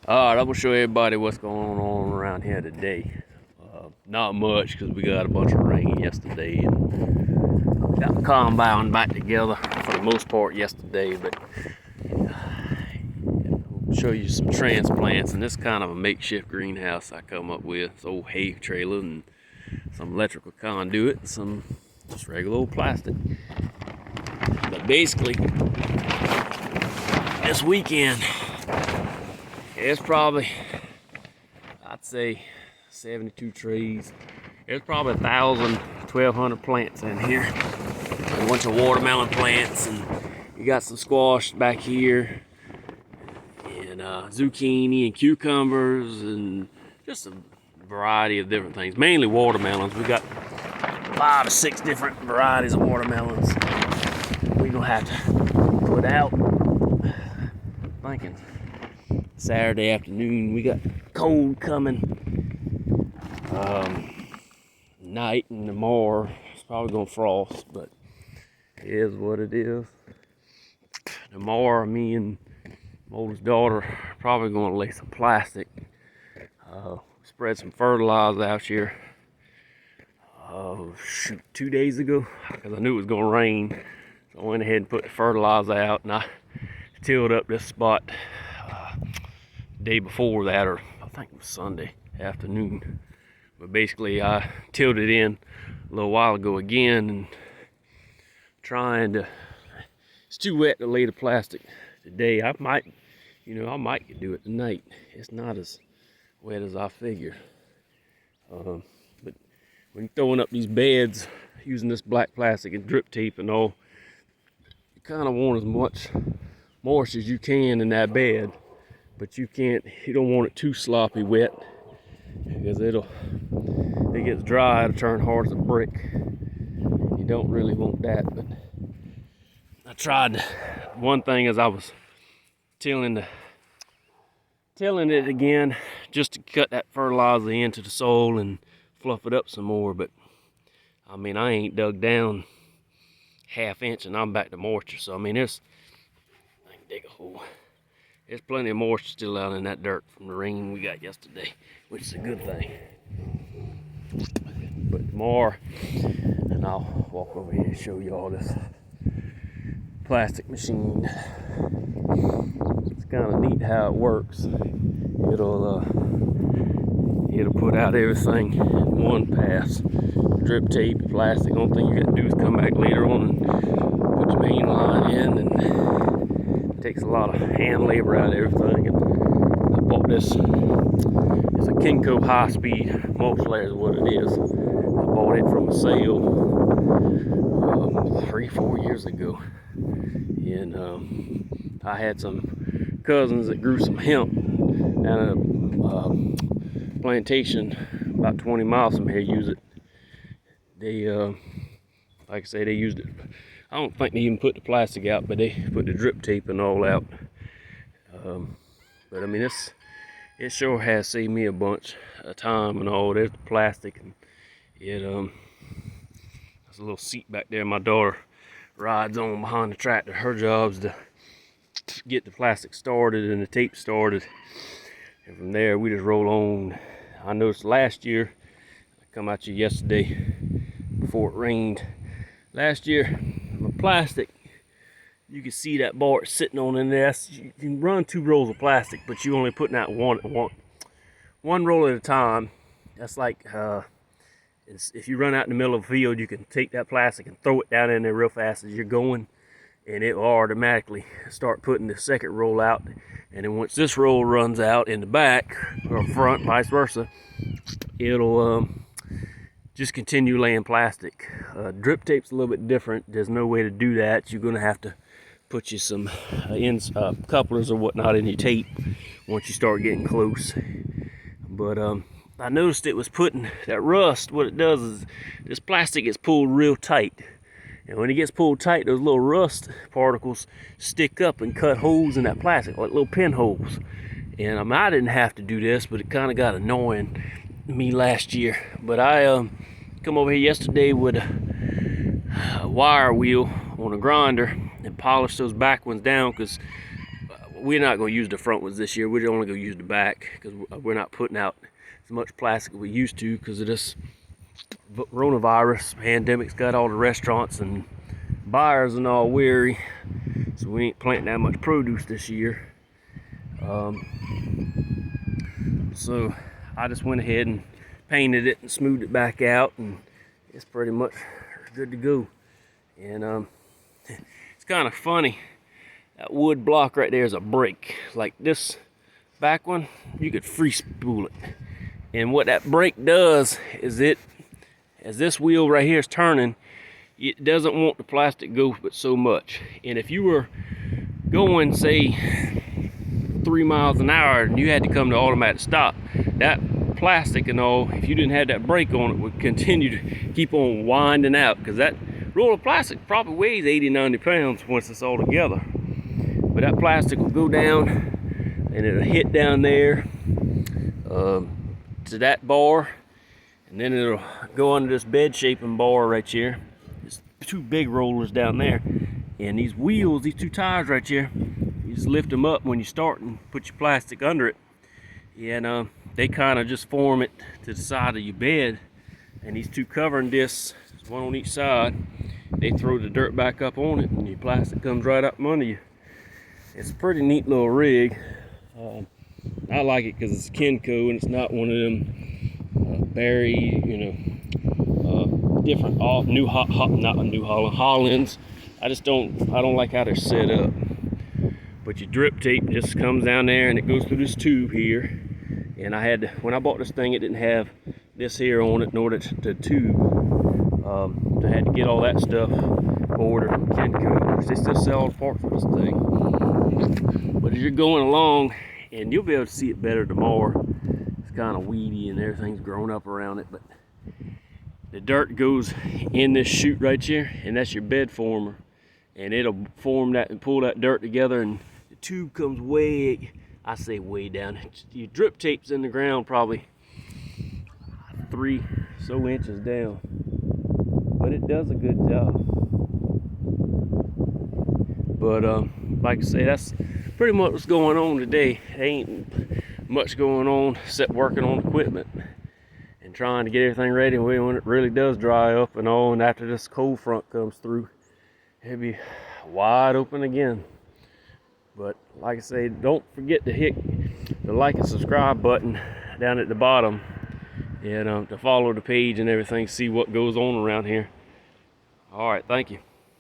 Alright, I'm gonna show everybody what's going on around here today. Not much because we got a bunch of rain yesterday and got the combine back together for the most part yesterday, but I'll show you some transplants, and this kind of a makeshift greenhouse I come up with. It's old hay trailer and some electrical conduit and some just regular old plastic. But basically, this weekend, it's probably, I'd say 72 trees. There's probably 1,000, 1,200 plants in here. A bunch of watermelon plants, and you got some squash back here, and zucchini and cucumbers, and just a variety of different things. Mainly watermelons. We got 5 or 6 different varieties of watermelons. We're gonna have to put out. Thinking Saturday afternoon. We got cold coming. Night and tomorrow it's probably gonna frost, but it is what it is. Tomorrow, me and my oldest daughter are probably gonna lay some plastic. Spread some fertilizer out here. 2 days ago, because I knew it was gonna rain, so I went ahead and put the fertilizer out, and I tilled up this spot day before that, or I think it was Sunday afternoon. But basically I tilled it in a little while ago again, and trying to, it's too wet to lay the plastic today. I might do it tonight. It's not as wet as I figured. But when you're throwing up these beds using this black plastic and drip tape and all, you kind of want as much moisture as you can in that bed, but you don't want it too sloppy wet, because if it gets dry, it'll turn hard as a brick. You don't really want that. But I tried, one thing as I was tilling it again, just to cut that fertilizer into the soil and fluff it up some more. But I mean, I ain't dug down ½ inch and I'm back to moisture. So I mean, I can dig a hole. There's plenty of moisture still out in that dirt from the rain we got yesterday, which is a good thing. But tomorrow, and I'll walk over here and show you all this plastic machine. It's kind of neat how it works. It'll put out everything in one pass. Drip tape, plastic. Only thing you got to do is come back later on and put your main line in, and it takes a lot of hand labor out of everything. And I bought this. It's a Kinko high-speed mulch layer is what it is. I bought it from a sale 3-4 years ago, and I had some cousins that grew some hemp down at a plantation about 20 miles from here. Use it. They, like I say, they used it. I don't think they even put the plastic out, but they put the drip tape and all out. But I mean, it sure has saved me a bunch of time and all. There's the plastic, and there's a little seat back there my daughter rides on behind the tractor. Her job's to get the plastic started and the tape started, and from there we just roll on. I noticed last year, I come out here yesterday before it rained. Last year, my plastic, you can see that bar sitting on in there. You can run 2 rolls of plastic, but you're only putting out one roll at a time. That's like if you run out in the middle of a field, you can take that plastic and throw it down in there real fast as you're going, and it will automatically start putting the second roll out. And then once this roll runs out in the back or front, vice versa, it'll just continue laying plastic. Drip tape's a little bit different. There's no way to do that. You're gonna have to put you some couplers or whatnot in your tape once you start getting close. But I noticed it was putting that rust. What it does is this plastic gets pulled real tight, and when it gets pulled tight, those little rust particles stick up and cut holes in that plastic, like little pinholes. And I didn't have to do this, but it kind of got annoying me last year. But I come over here yesterday with a wire wheel on a grinder and polished those back ones down, because we're not going to use the front ones this year. We're only going to use the back because we're not putting out as much plastic as we used to because of this coronavirus pandemic's got all the restaurants and buyers and all weary. So we ain't planting that much produce this year. So I just went ahead and painted it and smoothed it back out, and it's pretty much good to go. And it's kind of funny. That wood block right there is a brake. Like this back one, you could free spool it. And what that brake does is as this wheel right here is turning, it doesn't want the plastic to go but so much. And if you were going, say, 3 miles an hour and you had to come to automatic stop, that plastic and all, if you didn't have that brake on it, would continue to keep on winding out, because that roll of plastic probably weighs 80-90 pounds once it's all together. But that plastic will go down and it'll hit down there to that bar, and then it'll go under this bed shaping bar right here. There's 2 big rollers down there, and these wheels, these 2 tires right here, you just lift them up when you start and put your plastic under it, and they kind of just form it to the side of your bed. And these 2 covering discs, one on each side, they throw the dirt back up on it and your plastic comes right up from under you. It's a pretty neat little rig. I like it because it's Kenco and it's not one of them Barry, different Hollands. I don't like how they're set up. But your drip tape just comes down there and it goes through this tube here. And when I bought this thing, it didn't have this here on it, nor the tube. I had to get all that stuff ordered from Kenco. They still sell all the parts for this thing. But as you're going along, and you'll be able to see it better tomorrow. It's kind of weedy and everything's grown up around it, but the dirt goes in this chute right here, and that's your bed former. And it'll form that and pull that dirt together, and the tube comes way down. Your drip tape's in the ground probably 3 so inches down, but it does a good job. But like I say, that's pretty much what's going on today. There ain't much going on except working on equipment and trying to get everything ready when it really does dry up and all, and after this cold front comes through, it'll be wide open again. But like I say, don't forget to hit the like and subscribe button down at the bottom, and to follow the page and everything, see what goes on around here. All right, thank you.